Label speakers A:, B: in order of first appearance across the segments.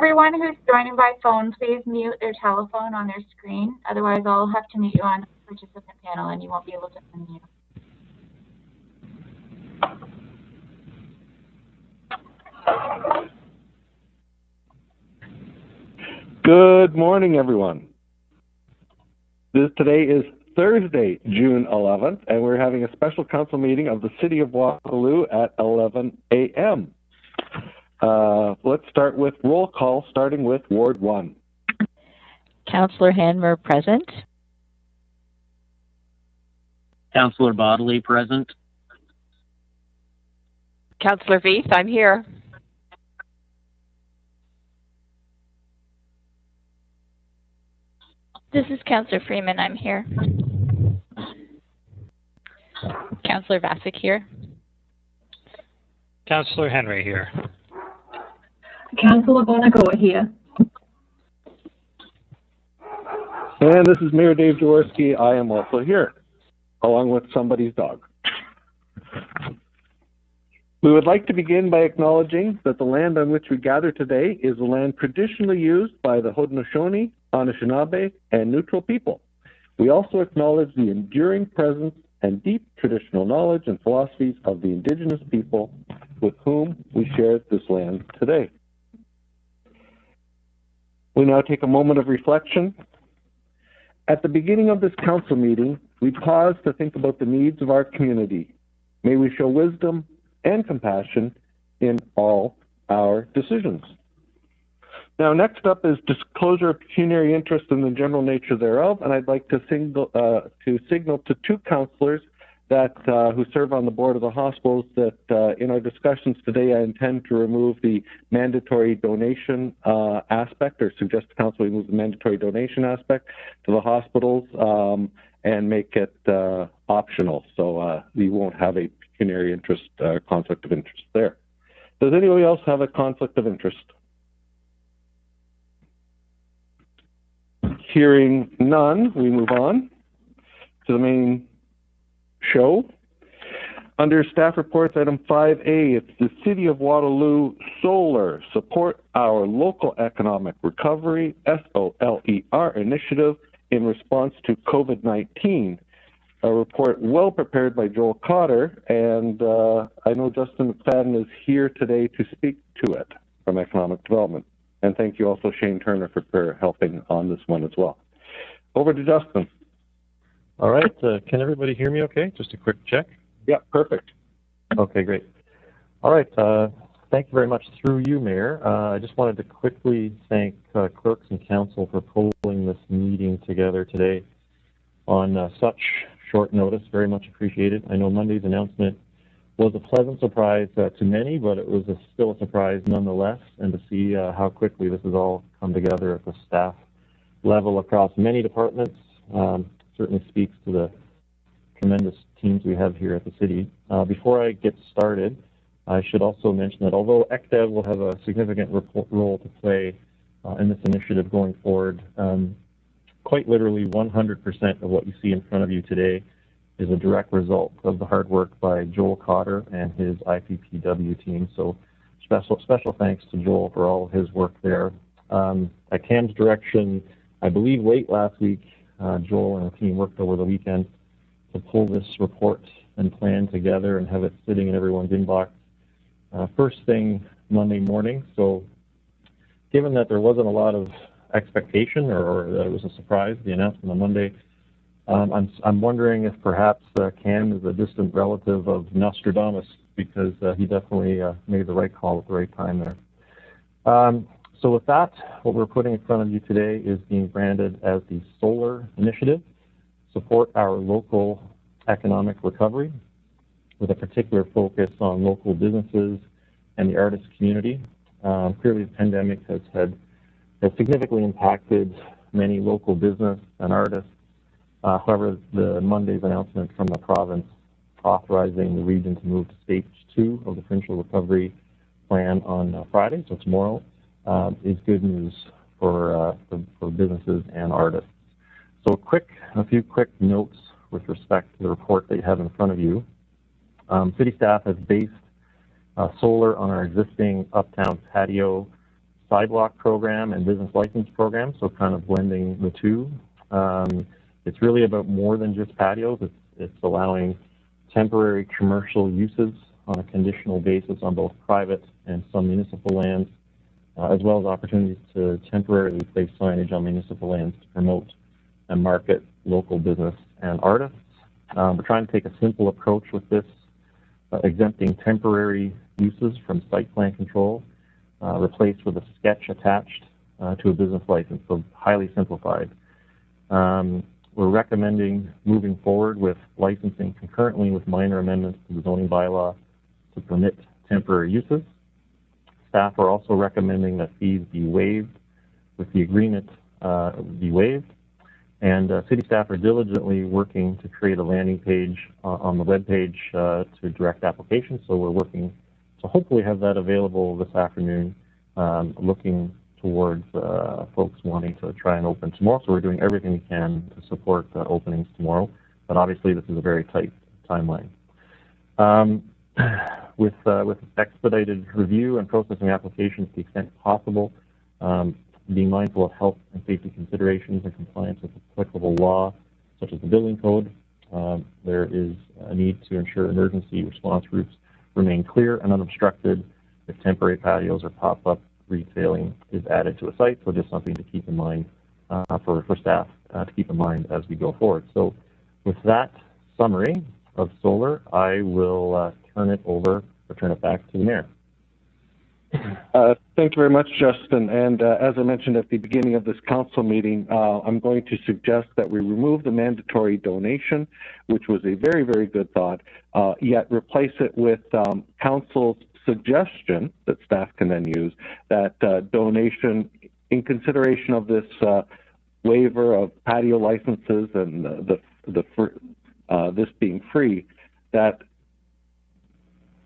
A: everyone who's joining by phone, please mute their telephone on their screen. Otherwise, I'll have to mute you on the participant panel and you won't be able to unmute.
B: Good morning, everyone. Today is Thursday, June 11th, and we're having a special council meeting of the City of Waterloo at 11 a.m. Let's start with roll call, starting with Ward 1.
C: Councillor Hammer present.
D: Councillor Bodley present.
E: Councillor Veith, I'm here.
F: This is Councillor Freeman, I'm here.
C: Councillor Vasic here.
G: Councillor Henry here.
H: Councillor Bonago here.
B: And this is Mayor Dave Jaworski. I am also here, along with somebody's dog. We would like to begin by acknowledging that the land on which we gather today is the land traditionally used by the Haudenosaunee, Anishinaabe, and Neutral people. We also acknowledge the enduring presence and deep traditional knowledge and philosophies of the Indigenous people with whom we share this land today. We now take a moment of reflection. At the beginning of this council meeting, we pause to think about the needs of our community. May we show wisdom and compassion in all our decisions. Now, next up is disclosure of pecuniary interest in the general nature thereof, and I'd like to signal to two councillors that who serve on the board of the hospitals that in our discussions today, I intend to remove the mandatory donation aspect, or suggest the council remove the mandatory donation aspect to the hospitals and make it optional. So we won't have a pecuniary interest, conflict of interest there. Does anybody else have a conflict of interest? Hearing none, we move on to the main show. Under staff reports, item 5A, it's the City of Waterloo Solar Support Our Local Economic Recovery, SOLER initiative in response to COVID-19. A report well prepared by Joel Cotter, and I know Justin McFadden is here today to speak to it from Economic Development. And thank you also, Shane Turner, for helping on this one as well. Over to Justin.
I: All right. Can everybody hear me okay? Just a quick check.
B: Yeah, perfect.
I: Okay, great. All right. Thank you very much through you, Mayor. I just wanted to quickly thank clerks and council for pulling this meeting together today on such short notice. Very much appreciated. I know Monday's announcement was a pleasant surprise to many, but it was still a surprise nonetheless, and to see how quickly this has all come together at the staff level across many departments certainly speaks to the tremendous teams we have here at the city. Before I get started, I should also mention that although ECDEV will have a significant role to play in this initiative going forward, quite literally 100% of what you see in front of you today is a direct result of the hard work by Joel Cotter and his IPPW team. So special thanks to Joel for all of his work there. At CAM's direction, I believe late last week, Joel and the team worked over the weekend to pull this report and plan together and have it sitting in everyone's inbox first thing Monday morning. So given that there wasn't a lot of expectation or that it was a surprise, the announcement on Monday, I'm wondering if perhaps Cam is a distant relative of Nostradamus, because he definitely made the right call at the right time there. So with that, what we're putting in front of you today is being branded as the Solar Initiative, Support Our Local Economic Recovery, with a particular focus on local businesses and the artist community. Clearly, the pandemic has significantly impacted many local business and artists. However, the Monday's announcement from the province authorizing the region to move to stage 2 of the provincial recovery plan on Friday, so tomorrow, is good news for businesses and artists. So a few quick notes with respect to the report that you have in front of you. City staff has based solar on our existing uptown patio sidewalk program and business license program, so kind of blending the two. It's really about more than just patios. It's allowing temporary commercial uses on a conditional basis on both private and some municipal lands, as well as opportunities to temporarily place signage on municipal lands to promote and market local business and artists. We're trying to take a simple approach with this, exempting temporary uses from site plan control, replaced with a sketch attached to a business license, so highly simplified. We're recommending moving forward with licensing concurrently with minor amendments to the zoning bylaw to permit temporary uses. Staff are also recommending that fees be waived, with the agreement be waived. And city staff are diligently working to create a landing page on the web page to direct applications. So we're working to hopefully have that available this afternoon, looking towards folks wanting to try and open tomorrow. So we're doing everything we can to support openings tomorrow. But obviously this is a very tight timeline. With expedited review and processing applications to the extent possible, being mindful of health and safety considerations and compliance with applicable law, such as the building code, there is a need to ensure emergency response routes remain clear and unobstructed if temporary patios or pop-up retailing is added to a site. So just something to keep in mind for staff to keep in mind as we go forward. So with that summary of solar, I will turn it back to the Mayor.
B: Thank you very much, Justin. And as I mentioned at the beginning of this council meeting, I'm going to suggest that we remove the mandatory donation, which was a very, very good thought, yet replace it with council's suggestion that staff can then use, that donation in consideration of this waiver of patio licenses and this being free, that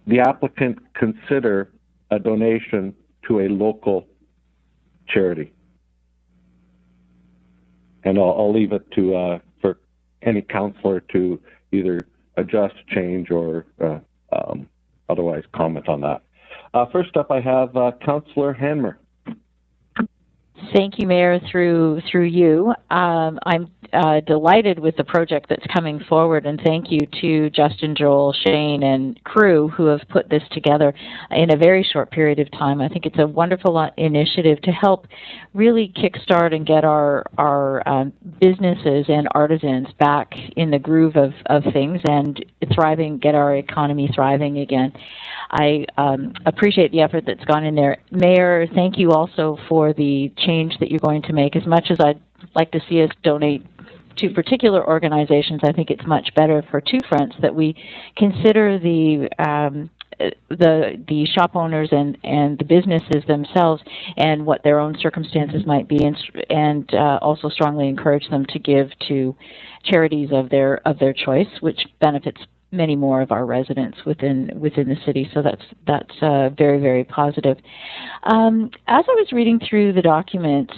B: the applicant consider a donation to a local charity. And I'll leave it to for any councillor to either adjust, change, or otherwise comment on that. First up, I have Councillor Hammer.
C: Thank you, Mayor, through you. I'm delighted with the project that's coming forward, and thank you to Justin, Joel, Shane, and crew who have put this together in a very short period of time. I think it's a wonderful initiative to help really kickstart and get our businesses and artisans back in the groove of things and thriving, get our economy thriving again. I appreciate the effort that's gone in there. Mayor, thank you also for the change that you're going to make. As much as I'd like to see us donate to particular organizations, I think it's much better for two fronts that we consider the shop owners and the businesses themselves and what their own circumstances might be, and also strongly encourage them to give to charities of their choice, which benefits many more of our residents within the city. So that's very, very positive. As I was reading through the documents,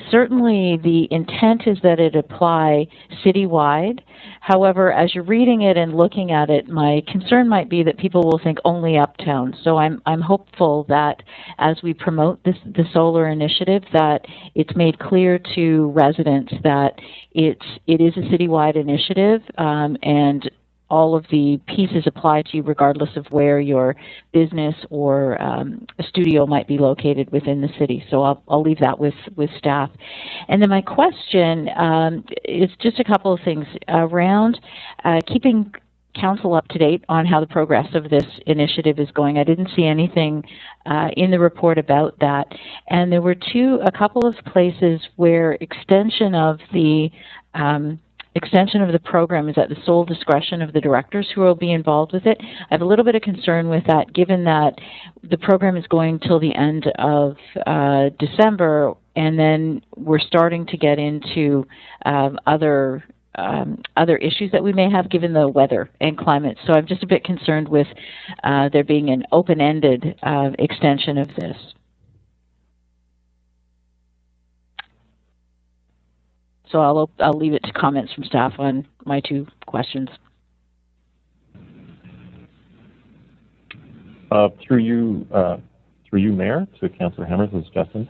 C: certainly the intent is that it apply citywide. However, as you're reading it and looking at it, my concern might be that people will think only uptown. So I'm hopeful that as we promote the solar initiative, that it's made clear to residents that it is a citywide initiative, and all of the pieces apply to you regardless of where your business or a studio might be located within the city. So I'll leave that with staff. And then my question is just a couple of things around keeping council up to date on how the progress of this initiative is going. I didn't see anything in the report about that. And there were a couple of places where extension of the program is at the sole discretion of the directors who will be involved with it. I have a little bit of concern with that, given that the program is going till the end of December, and then we're starting to get into other issues that we may have given the weather and climate. So I'm just a bit concerned with there being an open-ended extension of this. So I'll leave it to comments from staff on my two questions.
I: Through through you, Mayor, to Councillor Hammer, this is Justin.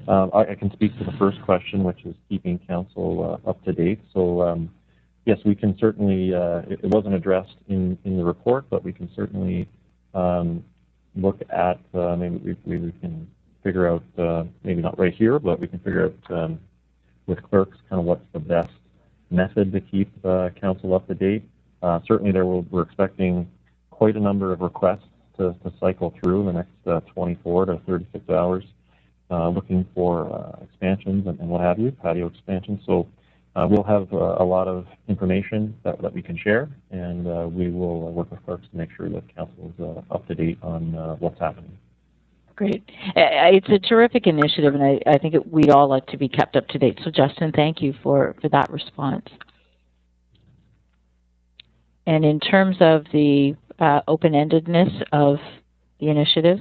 I: I can speak to the first question, which is keeping council up to date. So yes, we can certainly, it wasn't addressed in the report, but we can certainly look at, maybe we can figure out, maybe not right here, but we can figure out with clerks kind of what's the best method to keep council up to date. Certainly we're expecting quite a number of requests to cycle through in the next 24 to 36 hours, looking for expansions and what have you, patio expansions. So we'll have a lot of information that we can share, and we will work with clerks to make sure that council is up to date on what's happening.
C: Great. It's a terrific initiative, and I think we'd all like to be kept up to date. So, Justin, thank you for that response. And in terms of the open-endedness of the initiative,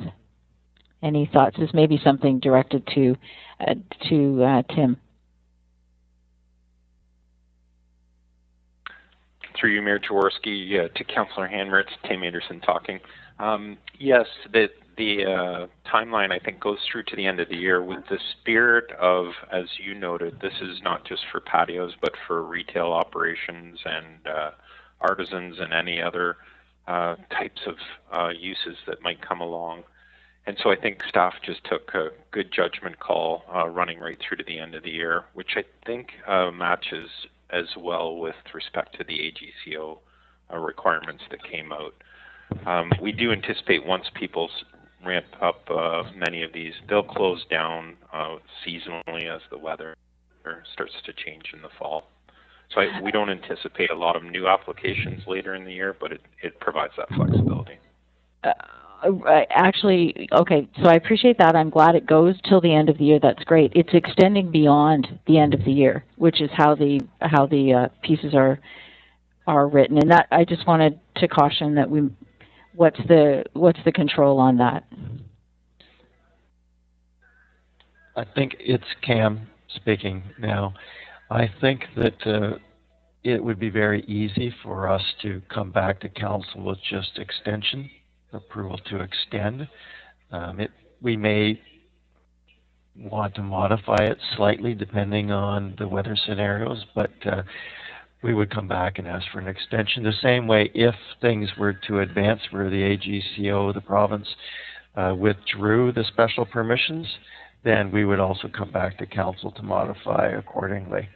C: any thoughts? This may be something directed to Tim.
G: Through you, Mayor Jaworski, to Councillor Hammer, it's Tim Anderson talking. Yes, the timeline, I think, goes through to the end of the year with the spirit of, as you noted, this is not just for patios, but for retail operations and artisans and any other types of uses that might come along. And so I think staff just took a good judgment call running right through to the end of the year, which I think matches as well with respect to the AGCO requirements that came out. We do anticipate once people ramp up many of these, they'll close down seasonally as the weather starts to change in the fall. So we don't anticipate a lot of new applications later in the year, but it provides that flexibility.
C: Actually, okay, so I appreciate that. I'm glad it goes till the end of the year. That's great. It's extending beyond the end of the year, which is how the pieces are written. And that I just wanted to caution that what's the control on that?
H: I think it's Cam speaking now. I think that it would be very easy for us to come back to council with just extension, approval to extend. We may want to modify it slightly depending on the weather scenarios, but we would come back and ask for an extension. The same way if things were to advance where the AGCO, the province, withdrew the special permissions, then we would also come back to council to modify accordingly.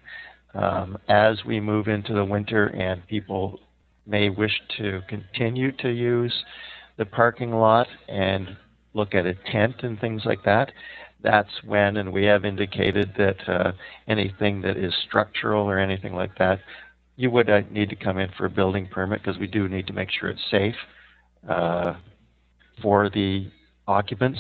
H: As we move into the winter and people may wish to continue to use the parking lot and look at a tent and things like that, that's when, and we have indicated that anything that is structural or anything like that, you would need to come in for a building permit because we do need to make sure it's safe for the occupants.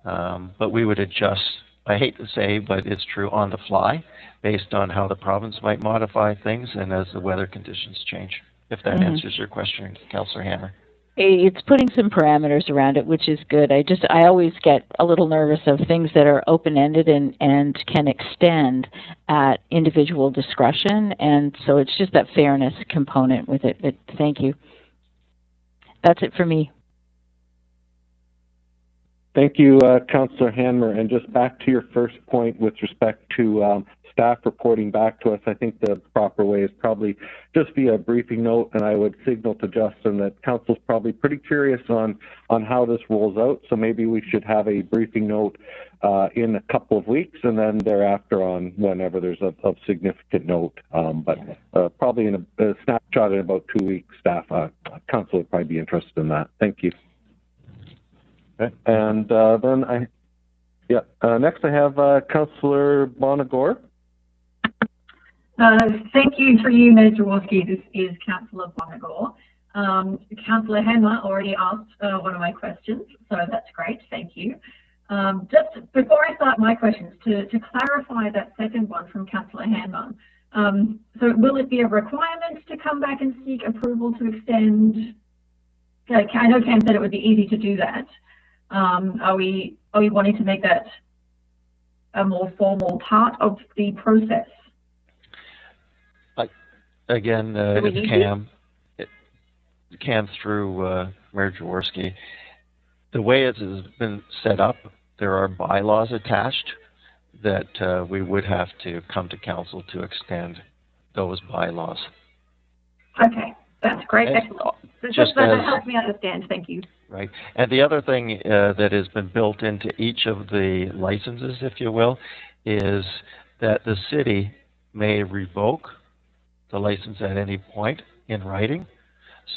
H: But we would adjust, I hate to say, but it's true, on the fly based on how the province might modify things and as the weather conditions change, if that answers your question, Councillor Hammer.
C: It's putting some parameters around it, which is good. I always get a little nervous of things that are open-ended and can extend at individual discretion, and so it's just that fairness component with it. But thank you. That's it for me.
B: Thank you, Councillor Hammer. And just back to your first point with respect to staff reporting back to us, I think the proper way is probably just via a briefing note, and I would signal to Justin that Council's probably pretty curious on how this rolls out, so maybe we should have a briefing note in a couple of weeks, and then thereafter on whenever there's of significant note. But probably in a snapshot in about 2 weeks, staff, Council would probably be interested in that. Thank you. Okay. And then next I have Councillor Bonagor.
J: Thank you for you, Mayor Jaworski. This is Councillor Bonagor. Councillor Hammer already asked one of my questions, so that's great. Thank you. Just before I start my questions, to clarify that second one from Councillor Hammer, so will it be a requirement to come back and seek approval to extend? I know Cam said it would be easy to do that. Are we wanting to make that a more formal part of the process?
H: Again, it's Cam. Cam through Mayor Jaworski. the way it has been set up, there are bylaws attached that we would have to come to council to extend those bylaws.
J: Okay, that's great. Excellent. That helps me understand. Thank you.
H: Right. And the other thing that has been built into each of the licenses, if you will, is that the city may revoke the license at any point in writing.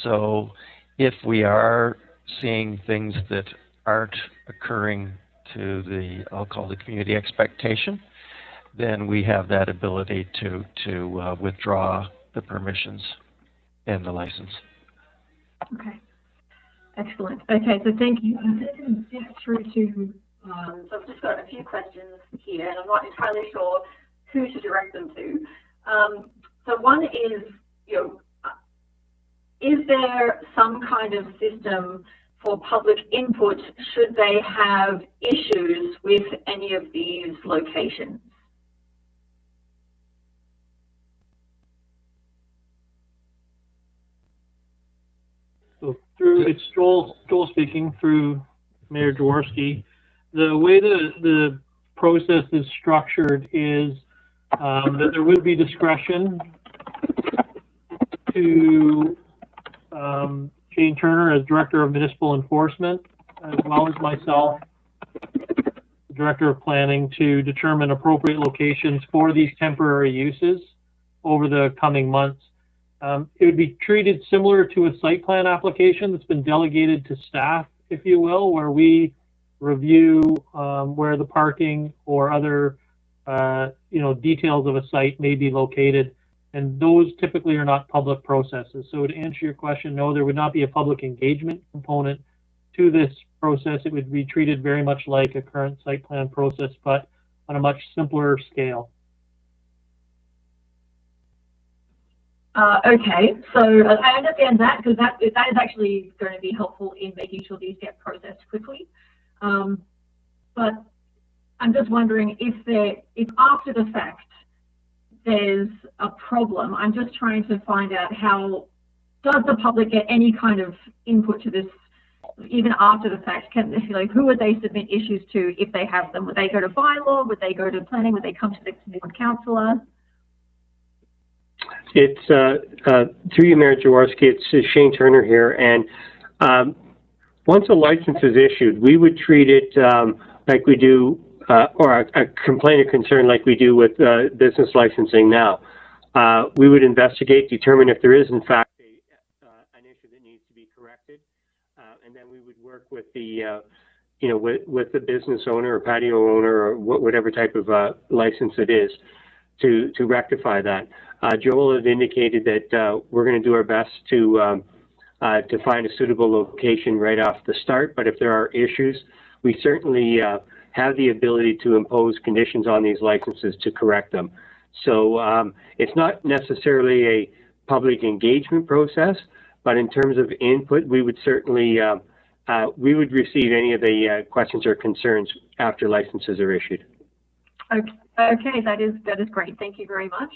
H: So if we are seeing things that aren't occurring to the, I'll call the community expectation, then we have that ability to withdraw the permissions and the license.
J: Okay. Excellent. Okay, so thank you. I'm going to get through to, so I've just got a few questions here, and I'm not entirely sure who to direct them to. So one is, is there some kind of system for public input should they have issues with any of these locations?
K: So it's Joel speaking through Mayor Jaworski. The way the process is structured is that there would be discretion to Jane Turner as Director of Municipal Enforcement, as well as myself, Director of Planning, to determine appropriate locations for these temporary uses over the coming months. It would be treated similar to a site plan application that's been delegated to staff, if you will, where we review where the parking or other details of a site may be located, and those typically are not public processes. So to answer your question, no, there would not be a public engagement component to this process. It would be treated very much like a current site plan process, but on a much simpler scale.
J: Okay, so I understand that, because that is actually going to be helpful in making sure these get processed quickly. But I'm just wondering if after the fact there's a problem, I'm just trying to find out how does the public get any kind of input to this even after the fact? Who would they submit issues to if they have them? Would they go to bylaw? Would they go to planning? Would they come to the ward councillor?
L: It's through you, Mayor Jaworski. It's Shane Turner here, and once a license is issued, we would treat it like we do, or a complaint or concern like we do with business licensing now. We would investigate, determine if there is in fact an issue that needs to be corrected, and then we would work with the with the business owner or patio owner or whatever type of license it is to rectify that. Joel had indicated that we're going to do our best to find a suitable location right off the start, but if there are issues, we certainly have the ability to impose conditions on these licenses to correct them. So it's not necessarily a public engagement process, but in terms of input, we would certainly we would receive any of the questions or concerns after licenses are issued.
J: Okay, that is great. Thank you very much.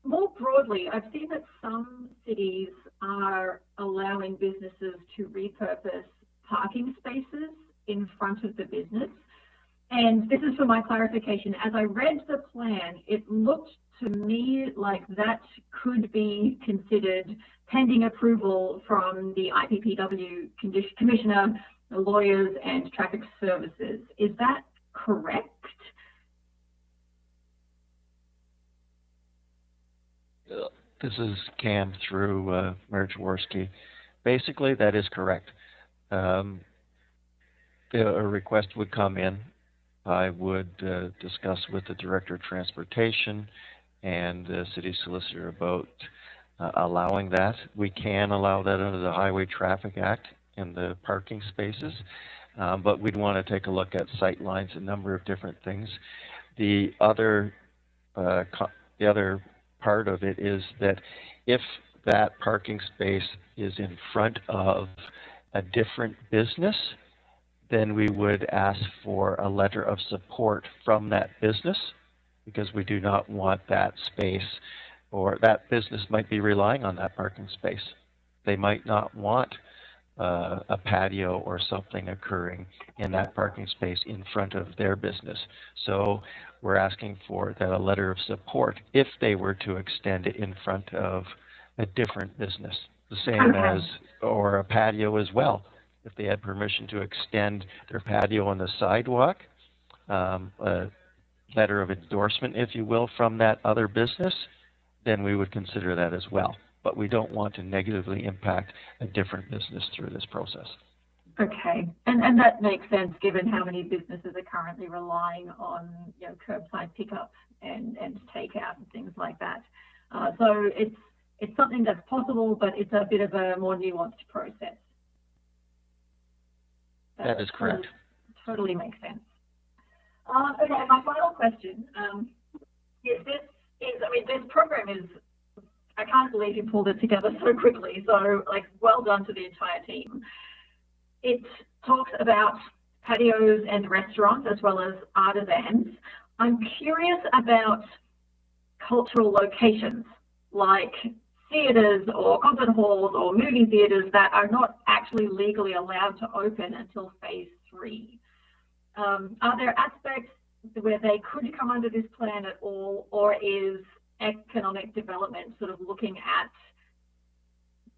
J: More broadly, I've seen that some cities are allowing businesses to repurpose parking spaces in front of the business. And this is for my clarification. As I read the plan, it looked to me like that could be considered pending approval from the IPPW Commissioner, the lawyers, and traffic services. Is that correct?
H: This is Cam through Mayor Jaworski. Basically, that is correct. A request would come in. I would discuss with the Director of Transportation and the City Solicitor about allowing that. We can allow that under the Highway Traffic Act in the parking spaces, but we'd want to take a look at sight lines, a number of different things. The other part of it is that if that parking space is in front of a different business, then we would ask for a letter of support from that business, because we do not want that space, or that business might be relying on that parking space. They might not want a patio or something occurring in that parking space in front of their business. So we're asking for that a letter of support if they were to extend it in front of a different business, the same as, or a patio as well. If they had permission to extend their patio on the sidewalk, a letter of endorsement, if you will, from that other business, then we would consider that as well. But we don't want to negatively impact a different business through this process.
J: Okay, and that makes sense given how many businesses are currently relying on curbside pickup and takeout and things like that. So it's something that's possible, but it's a bit of a more nuanced process.
H: That is correct.
J: Totally makes sense. Okay, my final question is this program is, I can't believe you pulled it together so quickly. So, well done to the entire team. It talks about patios and restaurants as well as artisans. I'm curious about cultural locations like theatres or concert halls or movie theatres that are not actually legally allowed to open until phase 3. Are there aspects where they could come under this plan at all, or is economic development sort of looking at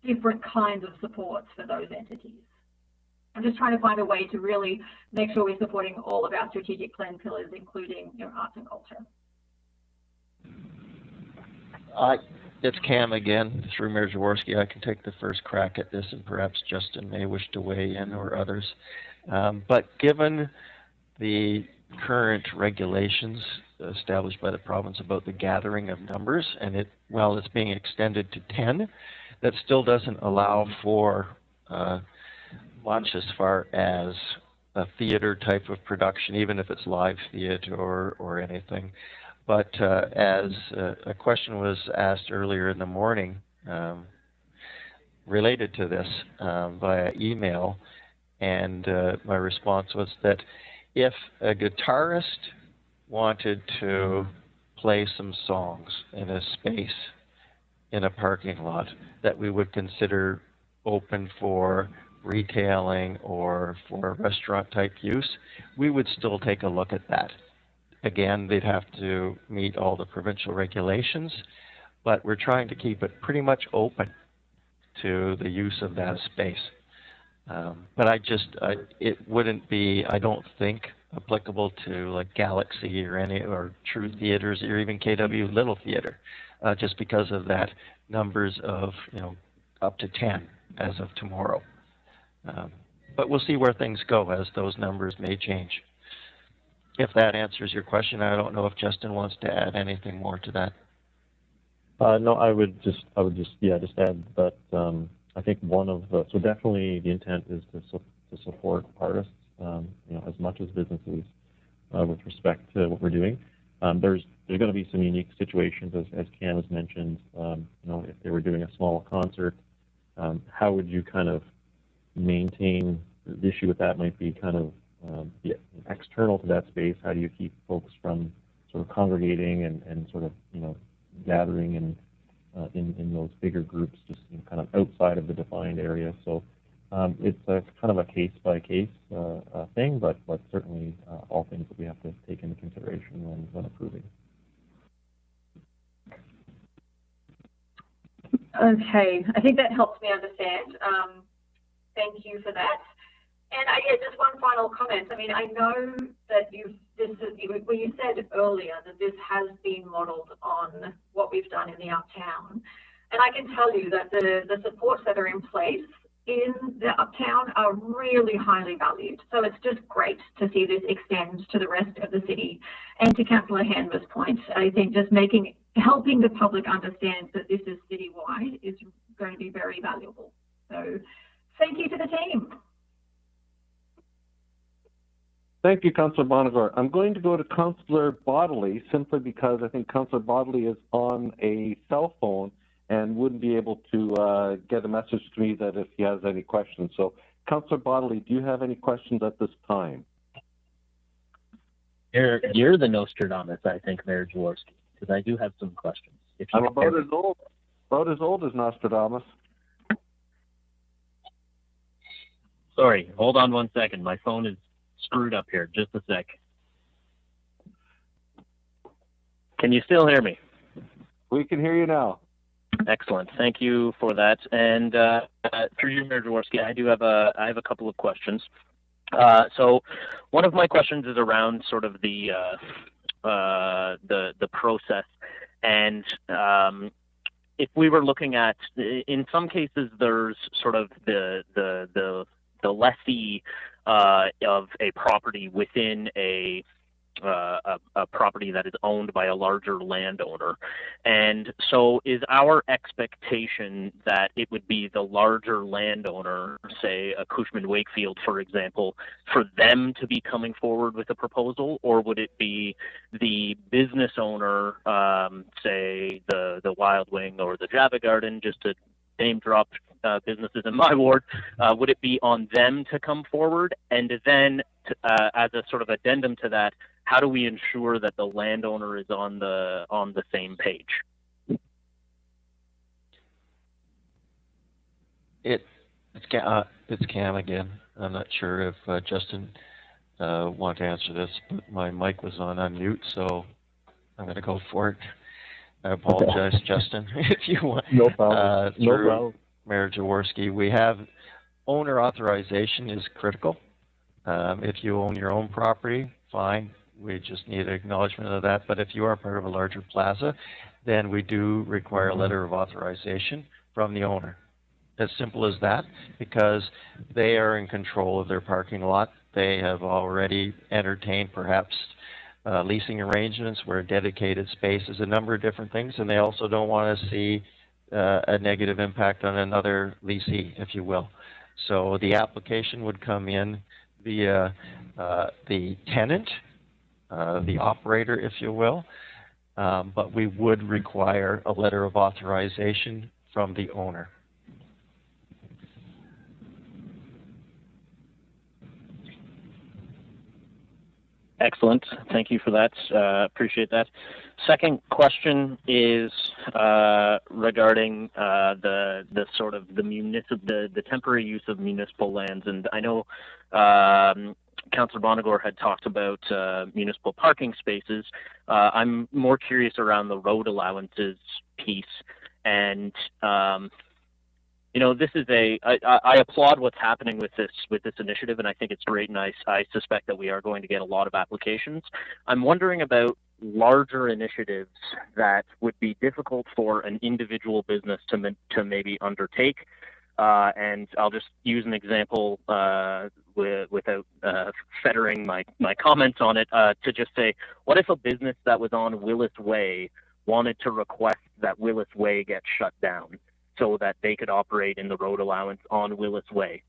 J: different kinds of supports for those entities? I'm just trying to find a way to really make sure we're supporting all of our strategic plan pillars, including arts and culture.
H: It's Cam again, through Mayor Jaworski. I can take the first crack at this, and perhaps Justin may wish to weigh in, or others. But given the current regulations established by the province about the gathering of numbers, and while it's being extended to 10, that still doesn't allow for much as far as a theater type of production, even if it's live theater or anything. But as a question was asked earlier in the morning related to this via email, and my response was that if a guitarist wanted to play some songs in a space in a parking lot that we would consider open for retailing or for restaurant type use, we would still take a look at that. Again, they'd have to meet all the provincial regulations, but we're trying to keep it pretty much open to the use of that space. But it wouldn't be, I don't think, applicable to like Galaxy or True Theaters or even KW Little Theater, just because of that numbers of up to 10 as of tomorrow. But we'll see where things go as those numbers may change. If that answers your question, I don't know if Justin wants to add anything more to that.
I: No, I would just add that I think so definitely the intent is to support artists, as much as businesses with respect to what we're doing. There's going to be some unique situations, as Cam has mentioned. If they were doing a small concert, how would you kind of maintain the issue with that? Might be kind of external to that space. How do you keep folks from sort of congregating and sort of gathering in those bigger groups, just kind of outside of the defined area? So it's a kind of a case by case thing, but certainly all things that we have to take into consideration when approving.
J: Okay, I think that helps me understand. Thank you for that. And just one final comment. I mean, I know that you said earlier that this has been modelled on what we've done in the Uptown, and I can tell you that the supports that are in place in the Uptown are really highly valued. So it's just great to see this extend to the rest of the city. And to Councillor Hammer's point, I think just helping the public understand that this is citywide is going to be very valuable. So thank you to the team.
B: Thank you, Councillor Bonagor. I'm going to go to Councillor Bodley simply because I think Councillor Bodley is on a cell phone and wouldn't be able to get a message to me that if he has any questions. So, Councillor Bodley, do you have any questions at this time?
M: You're the Nostradamus, I think, Mayor Jaworski, because I do have some questions. If you
B: I'm about as old as Nostradamus.
D: Sorry, hold on 1 second. My phone is screwed up here. Just a sec. Can you still hear me?
B: We can hear you now.
D: Excellent. Thank you for that. And through you, Mayor Jaworski, I have a couple of questions. So one of my questions is around sort of the process, and if we were looking at, in some cases, there's sort of the lessee of a property within a property that is owned by a larger landowner. And so is our expectation that it would be the larger landowner, say a Cushman Wakefield, for example, for them to be coming forward with a proposal, or would it be the business owner, say the Wild Wing or the Java Garden, just to name drop businesses in my ward, would it be on them to come forward? And then as a sort of addendum to that, how do we ensure that the landowner is on the same page?
H: It's Cam again. I'm not sure if Justin wanted to answer this, but my mic was on mute, so I'm going to go for it. I apologize, Justin, if you want.
I: No problem. No problem.
H: Mayor Jaworski, we have owner authorization is critical. If you own your own property, fine. We just need acknowledgement of that. But if you are part of a larger plaza, then we do require a letter of authorization from the owner. As simple as that, because they are in control of their parking lot. They have already entertained perhaps leasing arrangements where dedicated space is a number of different things, and they also don't want to see a negative impact on another leasee, if you will. So the application would come in via the tenant, the operator, if you will, but we would require a letter of authorization from the owner.
D: Excellent. Thank you for that. Appreciate that. Second question is regarding the sort of the temporary use of municipal lands, and I know Councillor Bonagor had talked about municipal parking spaces. I'm more curious around the road allowances piece, and you know, this is I applaud what's happening with this initiative, and I think it's great, and I suspect that we are going to get a lot of applications. I'm wondering about larger initiatives that would be difficult for an individual business to maybe undertake. And I'll just use an example without fettering my comments on it, to just say, what if a business that was on Willis Way wanted to request that Willis Way get shut down so that they could operate in the road allowance on Willis Way?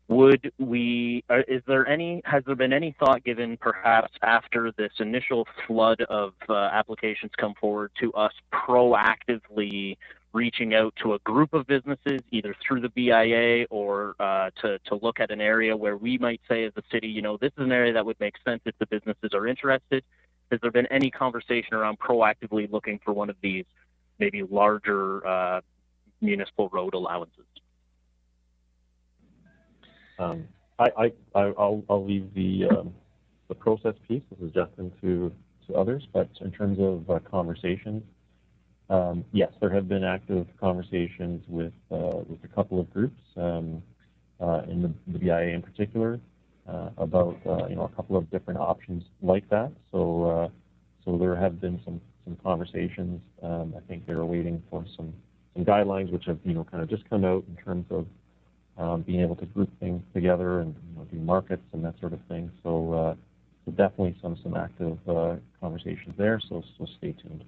D: Would we, has there been any thought given perhaps after this initial flood of applications come forward to us proactively reaching out to a group of businesses, either through the BIA or to look at an area where we might say as a city, you know, this is an area that would make sense if the businesses are interested? Has there been any conversation around proactively looking for one of these maybe larger municipal road allowances?
I: I'll leave the process piece. This is Justin to others, but in terms of conversations, yes, there have been active conversations with a couple of groups in the BIA in particular about you know, a couple of different options like that. So there have been some conversations. I think they're waiting for some guidelines which have, you know, kind of just come out in terms of being able to group things together and, you know, do markets and that sort of thing. So definitely some active conversations there. So stay tuned.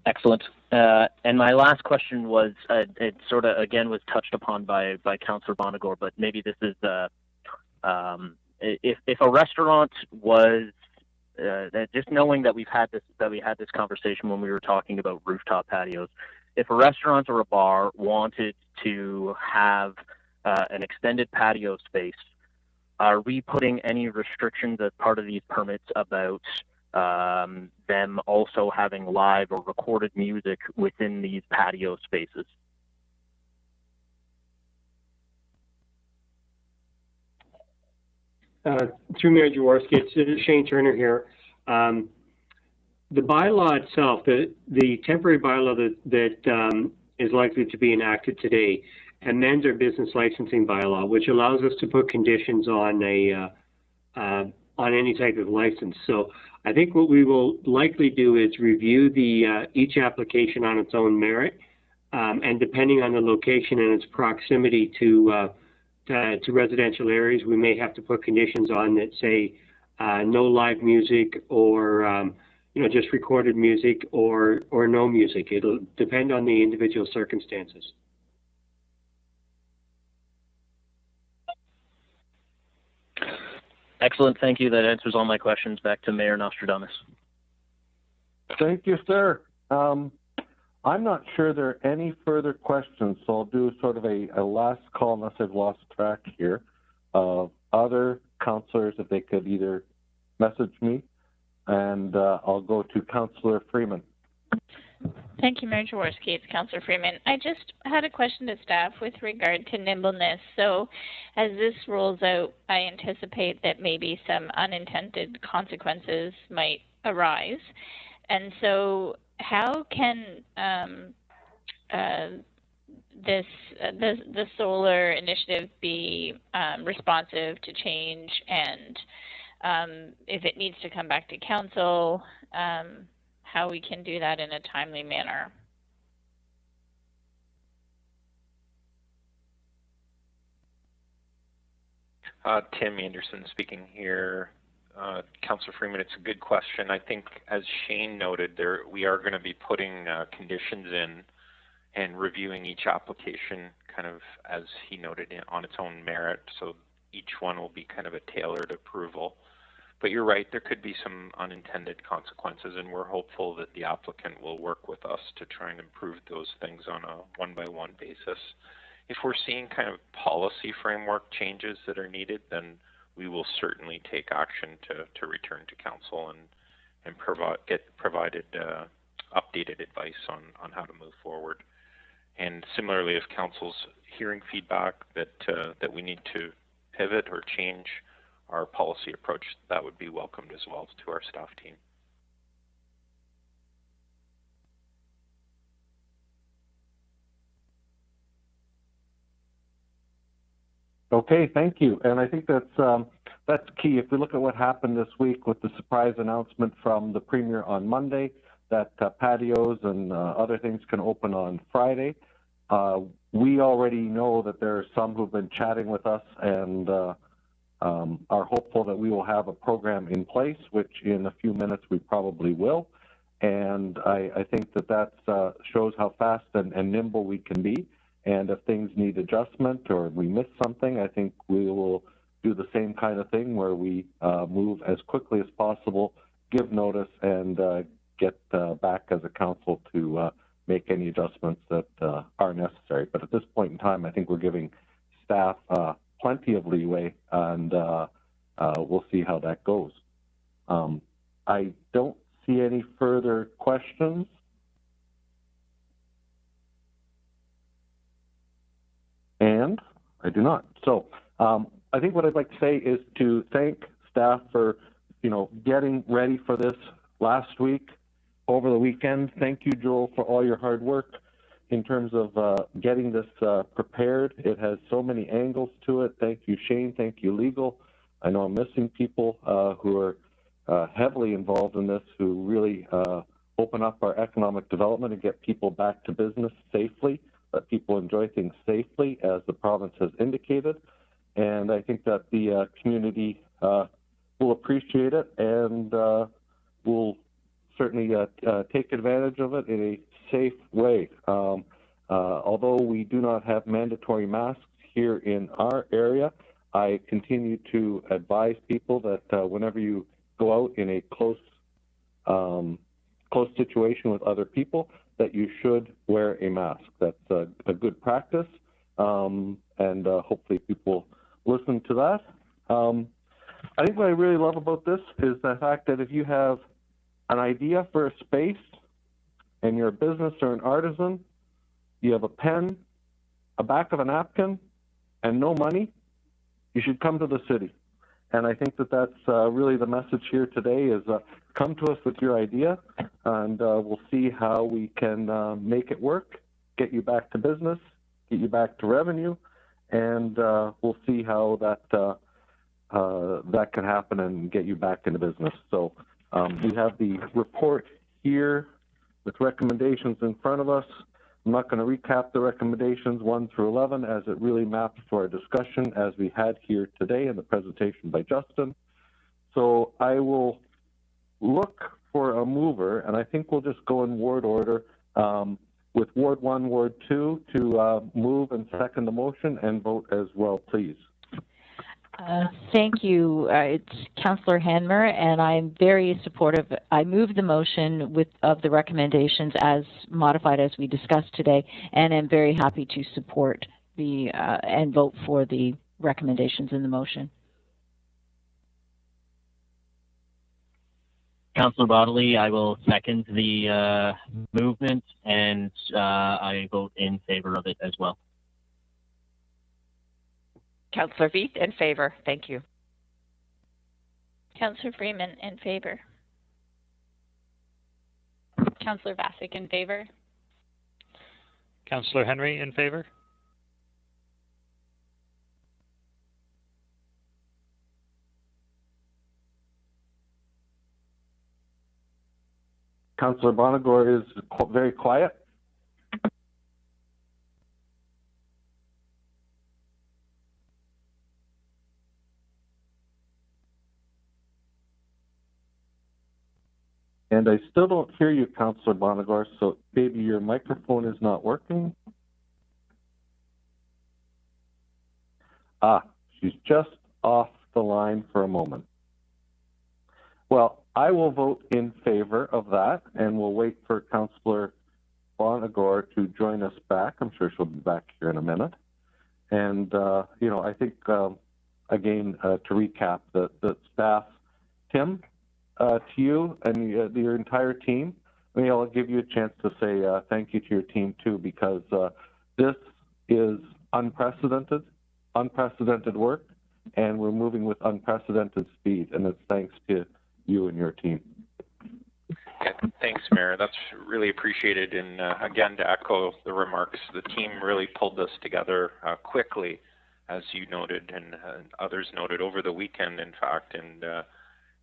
D: Excellent. And my last question was, it sort of again was touched upon by Councillor Bonagor, but maybe this is if a restaurant was just knowing that we had this conversation when we were talking about rooftop patios. If a restaurant or a bar wanted to have an extended patio space, are we putting any restrictions as part of these permits about them also having live or recorded music within these patio spaces?
L: Through Mayor Jaworski, it's Shane Turner here. The bylaw itself, the temporary bylaw that is likely to be enacted today, amends our business licensing bylaw, which allows us to put conditions on any type of license. So I think what we will likely do is review each application on its own merit, and depending on the location and its proximity to residential areas, we may have to put conditions on that say no live music, or just recorded music, or no music. It'll depend on the individual circumstances.
D: Excellent. Thank you. That answers all my questions. Back to Mayor Nostradamus.
B: Thank you, sir. I'm not sure there are any further questions, so I'll do sort of a last call unless I've lost track here of other councillors, if they could either message me, and I'll go to Councillor Freeman.
F: Thank you, Mayor Jaworski. It's Councillor Freeman. I just had a question to staff with regard to nimbleness. So as this rolls out, I anticipate that maybe some unintended consequences might arise. And so how can the solar initiative be responsive to change, and if it needs to come back to council, how we can do that in a timely manner?
G: Tim Anderson speaking here. Councillor Freeman, it's a good question. I think, as Shane noted, we are going to be putting conditions in and reviewing each application kind of, as he noted, on its own merit. So each one will be kind of a tailored approval. But you're right, there could be some unintended consequences, and we're hopeful that the applicant will work with us to try and improve those things on a one-by-one basis. If we're seeing kind of policy framework changes that are needed, then we will certainly take action to return to council and get provided updated advice on how to move forward. And similarly, if council's hearing feedback that we need to pivot or change our policy approach, that would be welcomed as well to our staff team.
B: Okay, thank you. And I think that's key. If we look at what happened this week with the surprise announcement from the Premier on Monday that patios and other things can open on Friday, we already know that there are some who've been chatting with us and are hopeful that we will have a program in place, which in a few minutes we probably will. And I think that shows how fast and nimble we can be. And if things need adjustment or we miss something, I think we will do the same kind of thing where we move as quickly as possible, give notice, and get back as a council to make any adjustments that are necessary. But at this point in time, I think we're giving staff plenty of leeway, and we'll see how that goes. I don't see any further questions. And I do not. So I think what I'd like to say is to thank staff for, getting ready for this last week, over the weekend. Thank you, Joel, for all your hard work in terms of getting this prepared. It has so many angles to it. Thank you, Shane. Thank you, legal. I know I'm missing people who are heavily involved in this, who really open up our economic development and get people back to business safely. Let people enjoy things safely, as the province has indicated. And I think that the community will appreciate it and will certainly take advantage of it in a safe way. Although we do not have mandatory masks here in our area, I continue to advise people that whenever you go out in a close situation with other people, that you should wear a mask. That's a good practice, and hopefully people listen to that. I think what I really love about this is the fact that if you have an idea for a space and you're a business or an artisan, you have a pen, a back of a napkin, and no money, you should come to the city. And I think that that's really the message here today is come to us with your idea, and we'll see how we can make it work, get you back to business, get you back to revenue, and we'll see how that that can happen and get you back into business. So we have the report here with recommendations in front of us. I'm not going to recap the recommendations 1 through 11 as it really maps to our discussion as we had here today in the presentation by Justin. So I will look for a mover, and I think we'll just go in ward order with Ward 1, Ward 2 to move and second the motion and vote as well, please.
C: Thank you. It's Councillor Hammer, and I'm very supportive. I move the motion of the recommendations as modified as we discussed today, and I'm very happy to support the and vote for the recommendations in the motion.
D: Councillor Bodley, I will second the movement, and I vote in favor of it as well.
E: Councillor Veith, in favor. Thank you.
F: Councillor Freeman, in favor. Councillor Vasek, in favor.
N: Councillor Henry, in favor.
B: Councillor Bonagor is very quiet. And I still don't hear you, Councillor Bonagor, so maybe your microphone is not working. Ah, she's just off the line for a moment. Well, I will vote in favor of that, and we'll wait for Councillor Bonagor to join us back. I'm sure she'll be back here in a minute. And, you know, I think, again, to recap, the staff, Tim, to you and your entire team, maybe I'll give you a chance to say thank you to your team too, because this is unprecedented work, and we're moving with unprecedented speed, and it's thanks to you and your team.
G: Yeah, thanks, Mayor. That's really appreciated. And again, to echo the remarks, the team really pulled this together quickly, as you noted and others noted over the weekend, in fact, and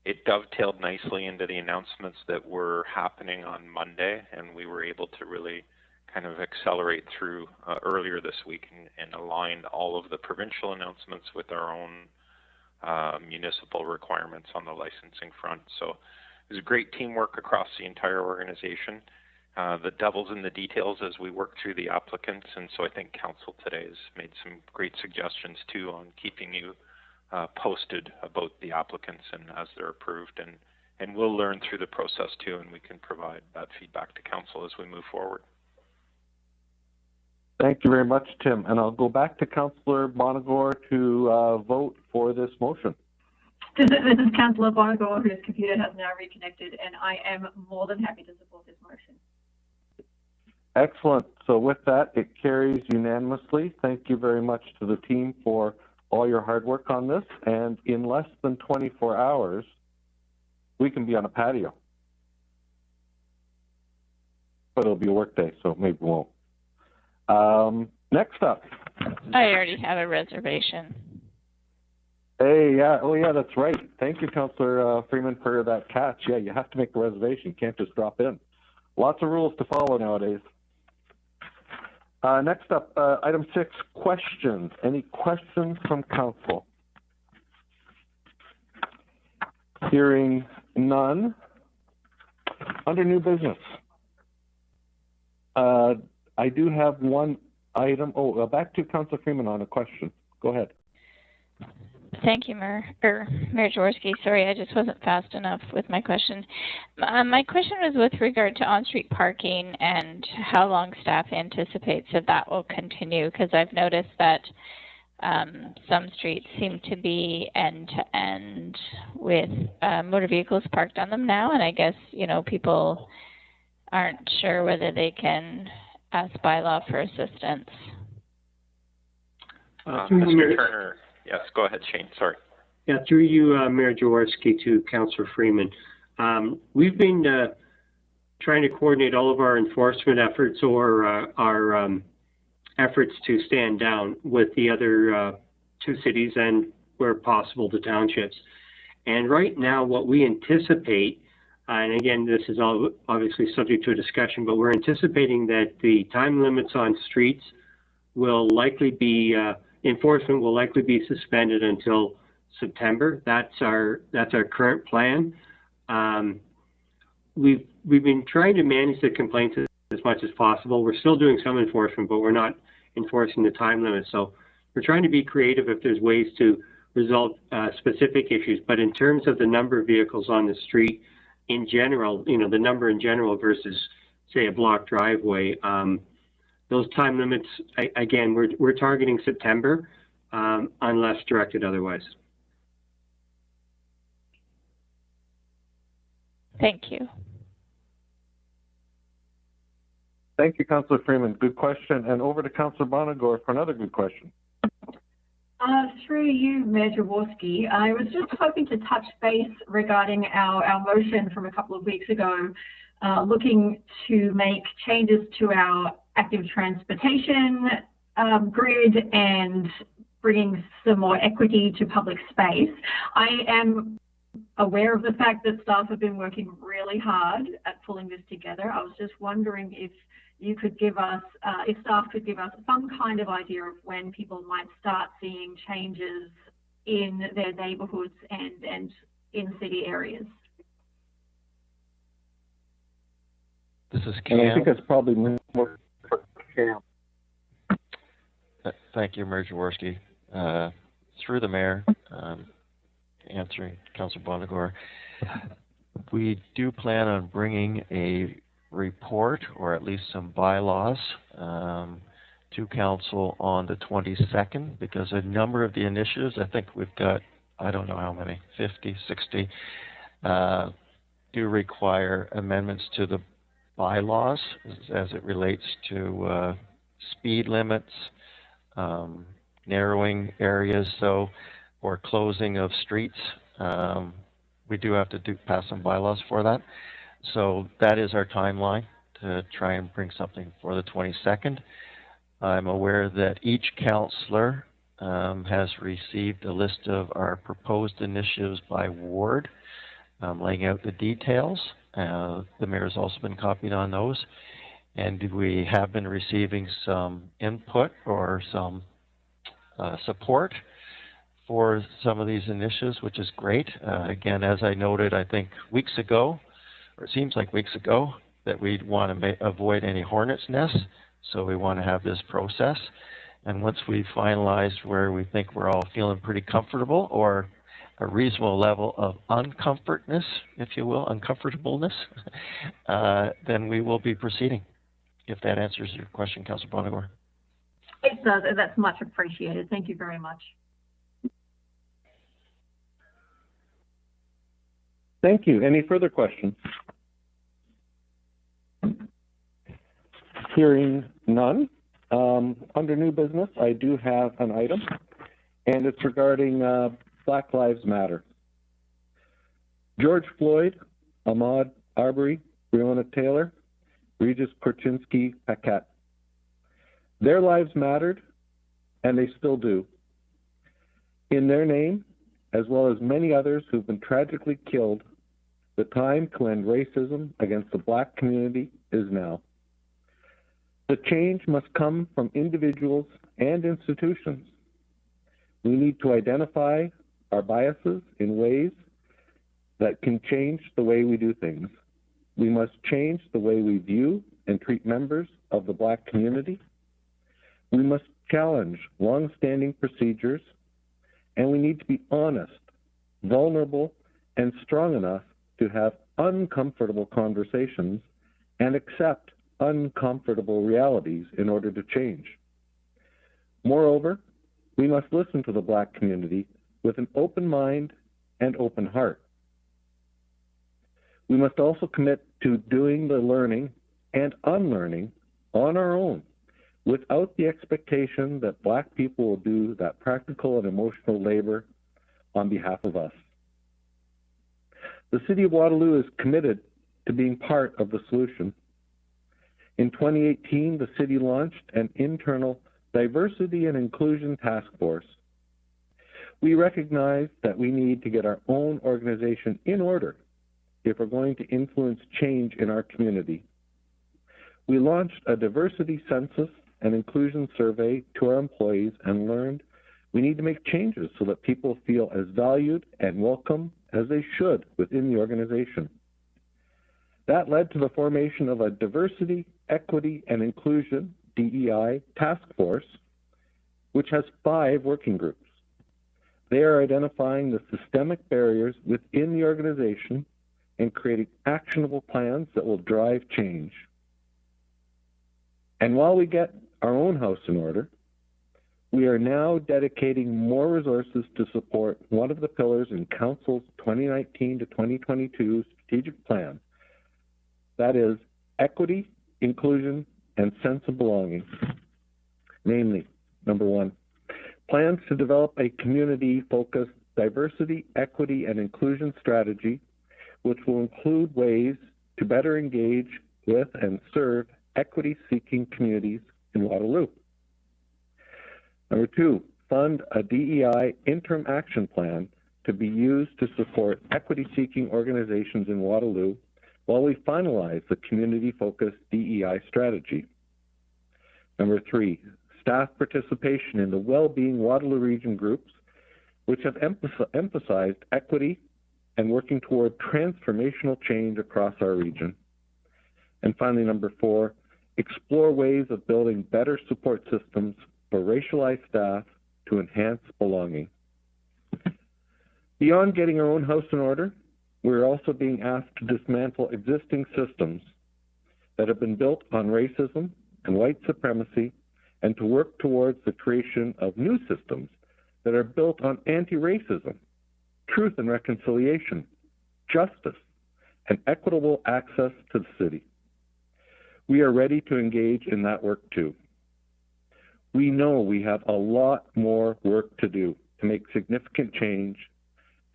G: it dovetailed nicely into the announcements that were happening on Monday, and we were able to really kind of accelerate through earlier this week and align all of the provincial announcements with our own municipal requirements on the licensing front. So it was a great teamwork across the entire organization. The devil's in the details as we work through the applicants, and so I think Council today has made some great suggestions too on keeping you posted about the applicants and as they're approved, and we'll learn through the process too, and we can provide that feedback to Council as we move forward.
B: Thank you very much, Tim. And I'll go back to Councillor Bonagor to vote for this motion.
J: This is Councillor Bonagor, whose computer has now reconnected, and I am more than happy to support this motion.
B: Excellent. So with that, it carries unanimously. Thank you very much to the team for all your hard work on this, and in less than 24 hours, we can be on a patio. But it'll be a work day, so maybe we won't. Next up.
F: I already have a reservation.
B: Hey, yeah, oh yeah, that's right. Thank you, Councillor Freeman, for that catch. Yeah, you have to make a reservation. You can't just drop in. Lots of rules to follow nowadays. Next up, item 6, questions. Any questions from Council? Hearing none. Under new business, I do have one item. Oh, back to Councillor Freeman on a question. Go ahead.
F: Thank you, Mayor Jaworski. Sorry, I just wasn't fast enough with my question. My question was with regard to on-street parking and how long staff anticipates that will continue, because I've noticed that some streets seem to be end-to-end with motor vehicles parked on them now, and I guess, people aren't sure whether they can ask bylaw for assistance.
L: Mr.
G: Turner, yes, go ahead, Shane, sorry.
L: Yeah, through you, Mayor Jaworski, to Councillor Freeman. We've been trying to coordinate all of our enforcement efforts or our efforts to stand down with the other two cities and, where possible, the townships. And right now, what we anticipate, and again, this is all obviously subject to a discussion, but we're anticipating that the time limits on streets will likely be, enforcement will likely be suspended until September. That's our current plan. We've been trying to manage the complaints as much as possible. We're still doing some enforcement, but we're not enforcing the time limit. So we're trying to be creative if there's ways to resolve specific issues. But in terms of the number of vehicles on the street in general, the number in general versus, say, a block driveway, those time limits, again, we're targeting September unless directed otherwise.
F: Thank you.
B: Thank you, Councillor Freeman. Good question. And over to Councillor Bonagor for another good question.
J: Through you, Mayor Jaworski, I was just hoping to touch base regarding our motion from a couple of weeks ago, looking to make changes to our active transportation grid and bringing some more equity to public space. I am aware of the fact that staff have been working really hard at pulling this together. I was just wondering if you could give us, if staff could give us some kind of idea of when people might start seeing changes in their neighbourhoods and in city areas.
H: This is Cam.
B: And I think that's probably more for Cam.
H: Thank you, Mayor Jaworski. Through the mayor, answering Councillor Bonagor, we do plan on bringing a report, or at least some bylaws, to council on the 22nd, because a number of the initiatives, I think we've got, I don't know how many, 50, 60, do require amendments to the bylaws as it relates to speed limits, narrowing areas, or closing of streets. We do have to pass some bylaws for that. So that is our timeline to try and bring something for the 22nd. I'm aware that each councillor has received a list of our proposed initiatives by ward, laying out the details. The mayor has also been copied on those. And we have been receiving some input or some support for some of these initiatives, which is great. Again, as I noted, I think weeks ago, or it seems like weeks ago, that we'd want to avoid any hornet's nests. So we want to have this process. And once we finalize where we think we're all feeling pretty comfortable, or a reasonable level of uncomfortness, if you will, uncomfortableness, then we will be proceeding. If that answers your question, Councillor Bonagor.
J: It does, and that's much appreciated. Thank you very much.
B: Thank you. Any further questions? Hearing none. Under new business, I do have an item, and it's regarding Black Lives Matter. George Floyd, Ahmaud Arbery, Breonna Taylor, Regis Korchinski Paquette. Their lives mattered, and they still do. In their name, as well as many others who've been tragically killed, the time to end racism against the Black community is now. The change must come from individuals and institutions. We need to identify our biases in ways that can change the way we do things. We must change the way we view and treat members of the Black community. We must challenge long-standing procedures, and we need to be honest, vulnerable, and strong enough to have uncomfortable conversations and accept uncomfortable realities in order to change. Moreover, We must listen to the Black community with an open mind and open heart. We must also commit to doing the learning and unlearning on our own, without the expectation that Black people will do that practical and emotional labor on behalf of us. The City of Waterloo is committed to being part of the solution. In 2018, the City launched an internal Diversity and Inclusion Task Force. We recognize that we need to get our own organization in order if we're going to influence change in our community. We launched a diversity census and inclusion survey to our employees and learned we need to make changes so that people feel as valued and welcome as they should within the organization. That led to the formation of a Diversity, Equity, and Inclusion, DEI, task force, which has 5 working groups. They are identifying the systemic barriers within the organization and creating actionable plans that will drive change. And while we get our own house in order, we are now dedicating more resources to support one of the pillars in Council's 2019 to 2022 strategic plan. That is equity, inclusion, and sense of belonging. Namely, number 1, plans to develop a community-focused diversity, equity, and inclusion strategy, which will include ways to better engage with and serve equity-seeking communities in Waterloo. Number 2, fund a DEI interim action plan to be used to support equity-seeking organizations in Waterloo while we finalize the community-focused DEI strategy. Number 3, staff participation in the well-being Waterloo region groups, which have emphasized equity and working toward transformational change across our region. And finally, number 4, explore ways of building better support systems for racialized staff to enhance belonging. Beyond getting our own house in order, we're also being asked to dismantle existing systems that have been built on racism and white supremacy and to work towards the creation of new systems that are built on anti-racism, truth and reconciliation, justice, and equitable access to the city. We are ready to engage in that work too. We know we have a lot more work to do to make significant change,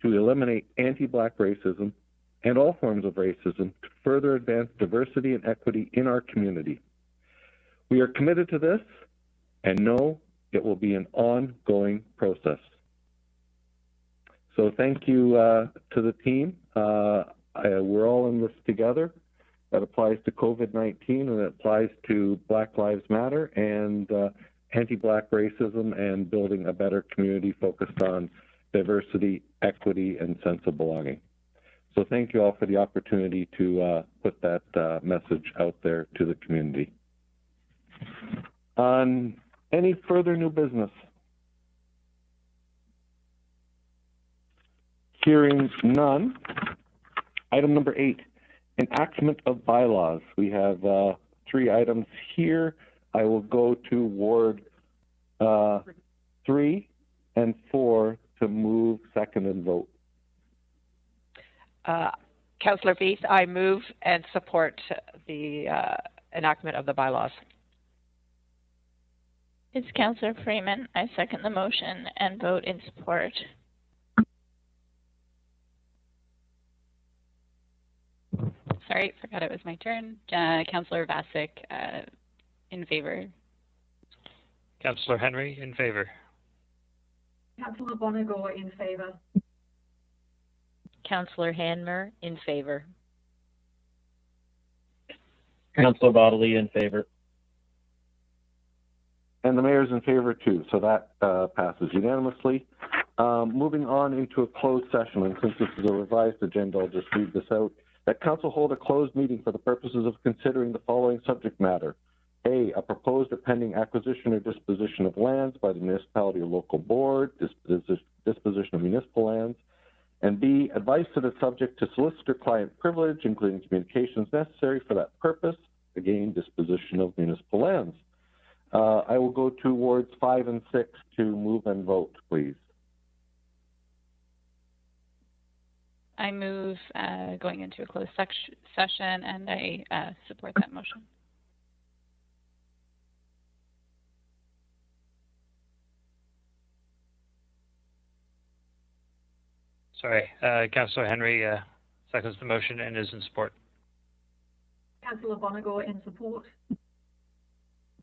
B: to eliminate anti-Black racism and all forms of racism, to further advance diversity and equity in our community. We are committed to this and know it will be an ongoing process. So thank you to the team. We're all in this together. That applies to COVID-19 and it applies to Black Lives Matter and anti-Black racism and building a better community focused on diversity, equity, and sense of belonging. So thank you all for the opportunity to put that message out there to the community. On any further new business? Hearing none. Item number 8, enactment of bylaws. We have 3 items here. I will go to Ward 3 and 4 to move, second, and vote.
E: Councillor Veith, I move and support the enactment of the bylaws.
F: It's Councillor Freeman. I second the motion and vote in support.
N: Sorry, forgot it was my turn. Councillor Vasic, in favor.
O: Councillor Henry, in favor.
J: Councillor Bonagor, in favor.
C: Councillor Hammer, in favor.
M: Councillor Bodley, in favor.
B: And the mayor's in favor too, so that passes unanimously. Moving on into a closed session, and since this is a revised agenda, I'll just read this out. That council hold a closed meeting for the purposes of considering the following subject matter. A proposed or pending acquisition or disposition of lands by the municipality or local board, disposition of municipal lands. And B, advice that is subject to solicitor-client privilege, including communications necessary for that purpose. Again, disposition of municipal lands. I will go to wards 5 and 6 to move and vote, please.
N: I move going into a closed session, and I support that motion.
O: Sorry, Councillor Henry seconds the motion and is in support.
J: Councillor Bonagor in support.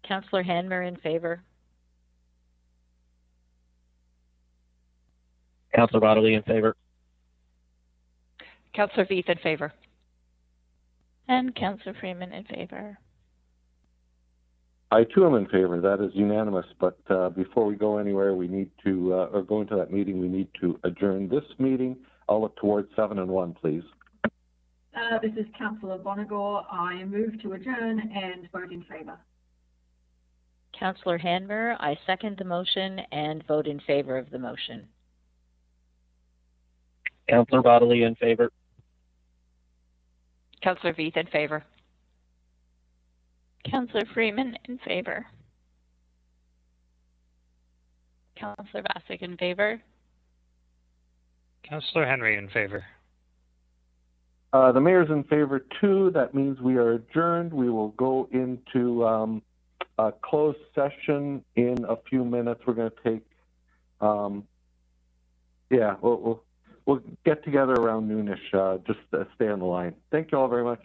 C: Councillor Hammer in favor.
M: Councillor Waterloo in favor.
E: Councillor Veith in favor.
F: And Councillor Freeman in favor.
B: I too am in favor. That is unanimous. But before we go anywhere, we need to, or go into that meeting, we need to adjourn this meeting. I'll look towards 7 and 1, please.
J: This is Councillor Bonagor. I move to adjourn and vote in favor.
C: Councillor Hammer, I second the motion and vote in favor of the motion.
M: Councillor Waterloo in favor.
E: Councillor Veith in favor.
F: Councillor Freeman in favor. Councillor Bassick in favor.
O: Councillor Henry in favor.
B: The mayor's in favor too. That means we are adjourned. We will go into a closed session in a few minutes. We're going to take, we'll get together around noonish. Just stay on the line. Thank you all very much.